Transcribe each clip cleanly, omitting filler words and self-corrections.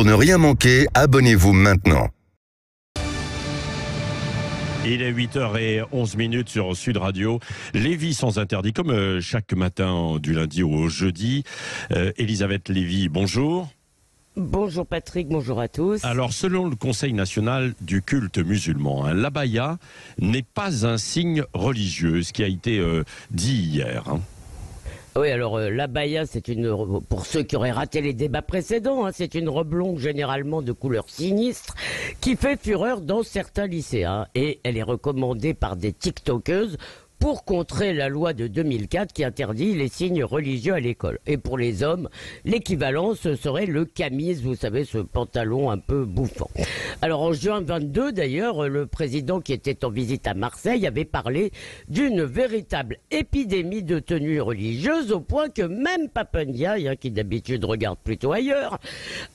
Pour ne rien manquer, abonnez-vous maintenant. Il est 8h11 sur Sud Radio. Lévy sans interdit, comme chaque matin du lundi au jeudi. Elisabeth Lévy, bonjour. Bonjour Patrick, bonjour à tous. Alors, selon le Conseil national du culte musulman, l'abaya n'est pas un signe religieux, ce qui a été dit hier. Oui, alors l'abaya, pour ceux qui auraient raté les débats précédents, c'est une robe longue généralement de couleur sinistre qui fait fureur dans certains lycéens. Et elle est recommandée par des tiktokeuses pour contrer la loi de 2004 qui interdit les signes religieux à l'école. Et pour les hommes, l'équivalent, ce serait le camis, vous savez, ce pantalon un peu bouffant. Alors en juin 22, d'ailleurs, le président qui était en visite à Marseille avait parlé d'une véritable épidémie de tenues religieuses, au point que même Papa Ndiaye, qui d'habitude regarde plutôt ailleurs,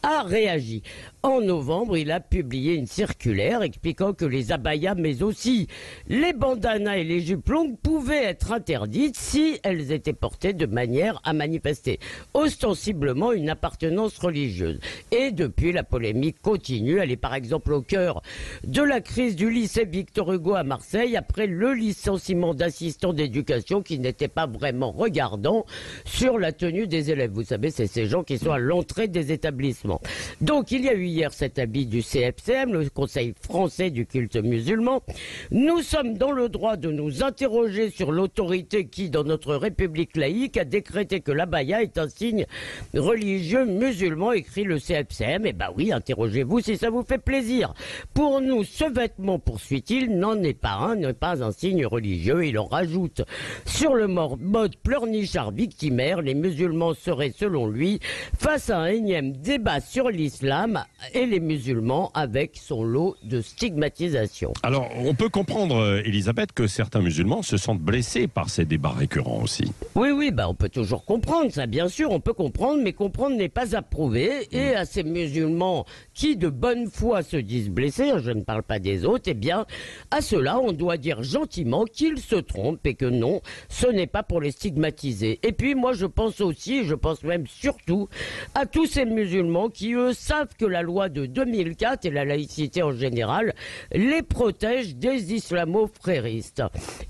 a réagi. En novembre, il a publié une circulaire expliquant que les abayas, mais aussi les bandanas et les jupes longues, pouvaient être interdites si elles étaient portées de manière à manifester ostensiblement une appartenance religieuse. Et depuis, la polémique continue. Elle est par exemple au cœur de la crise du lycée Victor Hugo à Marseille après le licenciement d'assistants d'éducation qui n'étaient pas vraiment regardants sur la tenue des élèves. Vous savez, c'est ces gens qui sont à l'entrée des établissements. Donc il y a eu hier cet avis du CFCM, le Conseil français du culte musulman. Nous sommes dans le droit de nous interroger sur l'autorité qui, dans notre République laïque, a décrété que l'abaya est un signe religieux musulman, écrit le CFCM. Eh ben oui, interrogez-vous si ça vous fait plaisir. Pour nous, ce vêtement, poursuit-il, n'en est pas un, n'est pas un signe religieux. Il en rajoute sur le mode pleurnichard victimaire. Les musulmans seraient, selon lui, face à un énième débat sur l'islam et les musulmans avec son lot de stigmatisation. Alors, on peut comprendre, Elisabeth, que certains musulmans se sentent blessés par ces débats récurrents aussi. Oui, on peut toujours comprendre ça, bien sûr, on peut comprendre, mais comprendre n'est pas approuvé. Et à ces musulmans qui, de bonne foi, se disent blessés, je ne parle pas des autres, eh bien, à cela, on doit dire gentiment qu'ils se trompent et que non, ce n'est pas pour les stigmatiser. Et puis, moi, je pense aussi, je pense même surtout, à tous ces musulmans qui, eux, savent que la loi de 2004 et la laïcité en général les protègent des islamo-fréristes.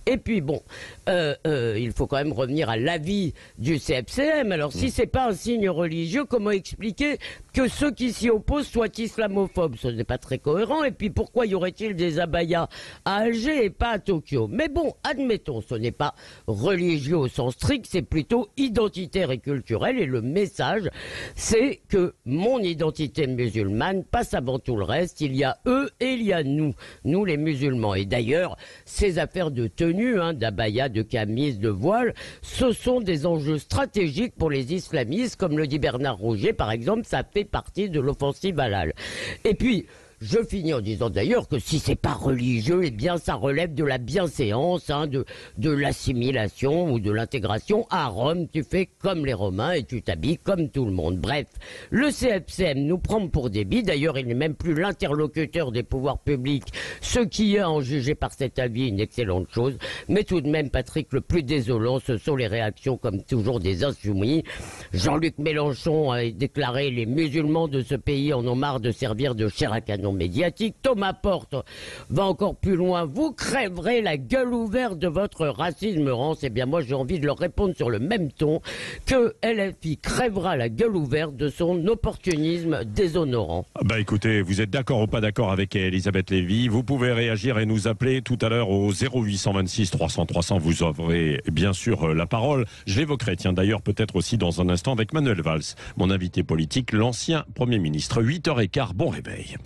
Et puis bon, il faut quand même revenir à l'avis du CFCM. Alors si c'est pas un signe religieux, comment expliquer que ceux qui s'y opposent soient islamophobes? Ce n'est pas très cohérent. Et puis pourquoi y aurait-il des abayas à Alger et pas à Tokyo? Mais bon, admettons, ce n'est pas religieux au sens strict, c'est plutôt identitaire et culturel. Et le message, c'est que mon identité musulmane passe avant tout le reste. Il y a eux et il y a nous les musulmans. Et d'ailleurs, ces affaires de tenue, d'abaya, de camis, de voile, ce sont des enjeux stratégiques pour les islamistes, comme le dit Bernard Rouget, par exemple, ça fait partie de l'offensive halal. Et puis, je finis en disant d'ailleurs que si c'est pas religieux, eh bien ça relève de la bienséance, de l'assimilation ou de l'intégration. À Rome, tu fais comme les Romains et tu t'habilles comme tout le monde. Bref, le CFCM nous prend pour des billes. D'ailleurs, il n'est même plus l'interlocuteur des pouvoirs publics, ce qui est, en jugé par cet avis, une excellente chose. Mais tout de même, Patrick, le plus désolant, ce sont les réactions, comme toujours, des insoumis. Jean-Luc Mélenchon a déclaré: les musulmans de ce pays en ont marre de servir de chair à canon médiatique. Thomas Porte va encore plus loin: vous crèverez la gueule ouverte de votre racisme rance. Eh bien moi j'ai envie de leur répondre sur le même ton que LFI crèvera la gueule ouverte de son opportunisme déshonorant. Bah écoutez, vous êtes d'accord ou pas d'accord avec Elisabeth Lévy? Vous pouvez réagir et nous appeler tout à l'heure au 0826 300 300. Vous aurez bien sûr la parole. Je l'évoquerai, tiens, d'ailleurs peut-être aussi dans un instant avec Manuel Valls, mon invité politique, l'ancien Premier ministre. 8h15, bon réveil.